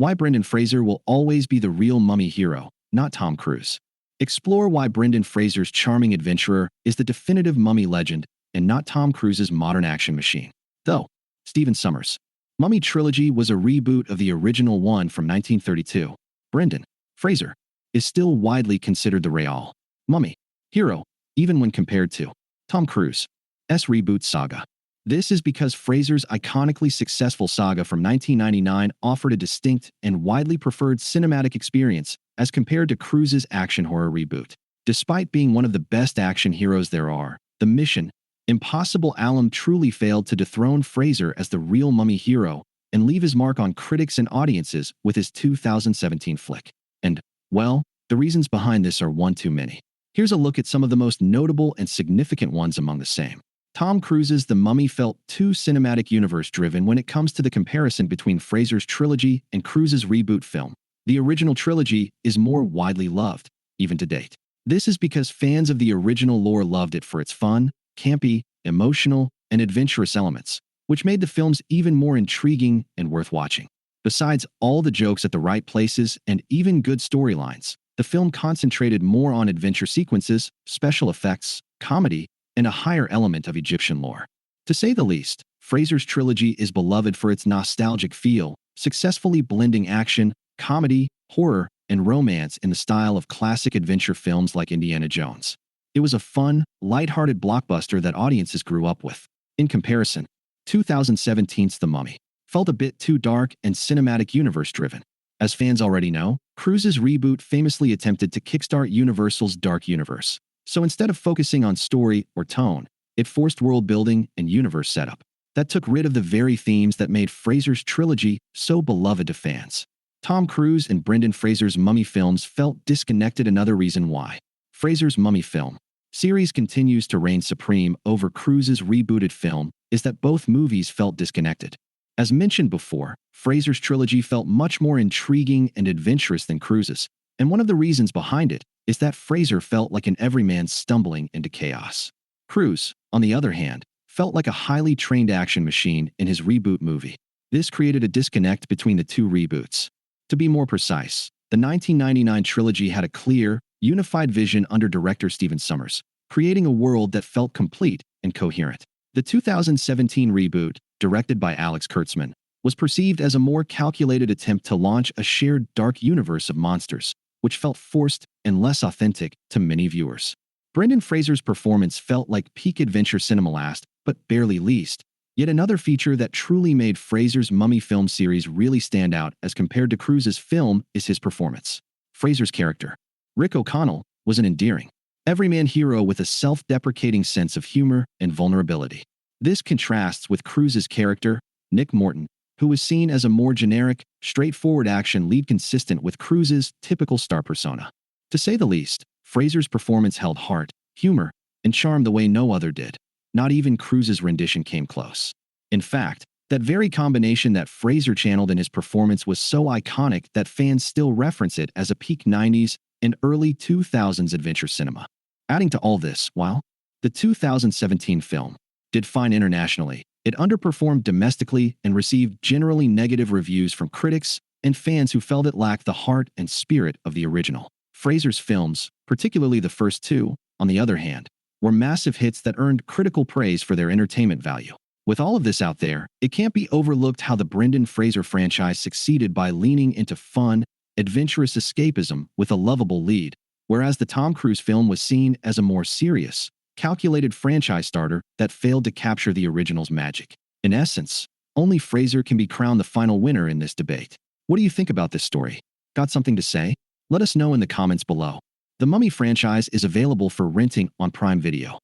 Why Brendan Fraser will always be the real mummy hero, not Tom Cruise. Explore why Brendan Fraser's charming adventurer is the definitive mummy legend and not Tom Cruise's modern action machine. Though, Stephen Sommers' Mummy Trilogy was a reboot of the original one from 1932. Brendan Fraser is still widely considered the real mummy hero, even when compared to Tom Cruise's reboot saga. This is because Fraser's iconically successful saga from 1999 offered a distinct and widely preferred cinematic experience as compared to Cruise's action horror reboot. Despite being one of the best action heroes there are, the Mission Impossible alum truly failed to dethrone Fraser as the real mummy hero and leave his mark on critics and audiences with his 2017 flick. And, well, the reasons behind this are one too many. Here's a look at some of the most notable and significant ones among the same. Tom Cruise's The Mummy felt too cinematic universe-driven when it comes to the comparison between Fraser's trilogy and Cruise's reboot film. The original trilogy is more widely loved, even to date. This is because fans of the original lore loved it for its fun, campy, emotional, and adventurous elements, which made the films even more intriguing and worth watching. Besides all the jokes at the right places and even good storylines, the film concentrated more on adventure sequences, special effects, comedy, and a higher element of Egyptian lore. To say the least, Fraser's trilogy is beloved for its nostalgic feel, successfully blending action, comedy, horror, and romance in the style of classic adventure films like Indiana Jones. It was a fun, lighthearted blockbuster that audiences grew up with. In comparison, 2017's The Mummy felt a bit too dark and cinematic universe-driven. As fans already know, Cruise's reboot famously attempted to kickstart Universal's dark universe. So instead of focusing on story or tone, it forced world-building and universe setup. That took rid of the very themes that made Fraser's trilogy so beloved to fans. Tom Cruise and Brendan Fraser's Mummy films felt disconnected. Another reason why Fraser's Mummy film series continues to reign supreme over Cruise's rebooted film is that both movies felt disconnected. As mentioned before, Fraser's trilogy felt much more intriguing and adventurous than Cruise's, and one of the reasons behind it is that Fraser felt like an everyman stumbling into chaos. Cruise, on the other hand, felt like a highly trained action machine in his reboot movie. This created a disconnect between the two reboots. To be more precise, the 1999 trilogy had a clear, unified vision under director Stephen Sommers, creating a world that felt complete and coherent. The 2017 reboot, directed by Alex Kurtzman, was perceived as a more calculated attempt to launch a shared dark universe of monsters, which felt forced and less authentic to many viewers. Brendan Fraser's performance felt like peak adventure cinema last, but barely least. Yet another feature that truly made Fraser's Mummy film series really stand out as compared to Cruise's film is his performance. Fraser's character, Rick O'Connell, was an endearing, everyman hero with a self-deprecating sense of humor and vulnerability. This contrasts with Cruise's character, Nick Morton, who was seen as a more generic, straightforward action lead consistent with Cruise's typical star persona. To say the least, Fraser's performance held heart, humor, and charm the way no other did. Not even Cruise's rendition came close. In fact, that very combination that Fraser channeled in his performance was so iconic that fans still reference it as a peak 90s and early 2000s adventure cinema. Adding to all this, while the 2017 film did fine internationally, it underperformed domestically and received generally negative reviews from critics and fans who felt it lacked the heart and spirit of the original. Fraser's films, particularly the first two, on the other hand, were massive hits that earned critical praise for their entertainment value. With all of this out there, it can't be overlooked how the Brendan Fraser franchise succeeded by leaning into fun, adventurous escapism with a lovable lead, whereas the Tom Cruise film was seen as a more serious, calculated franchise starter that failed to capture the original's magic. In essence, only Fraser can be crowned the final winner in this debate. What do you think about this story? Got something to say? Let us know in the comments below. The Mummy franchise is available for renting on Prime Video.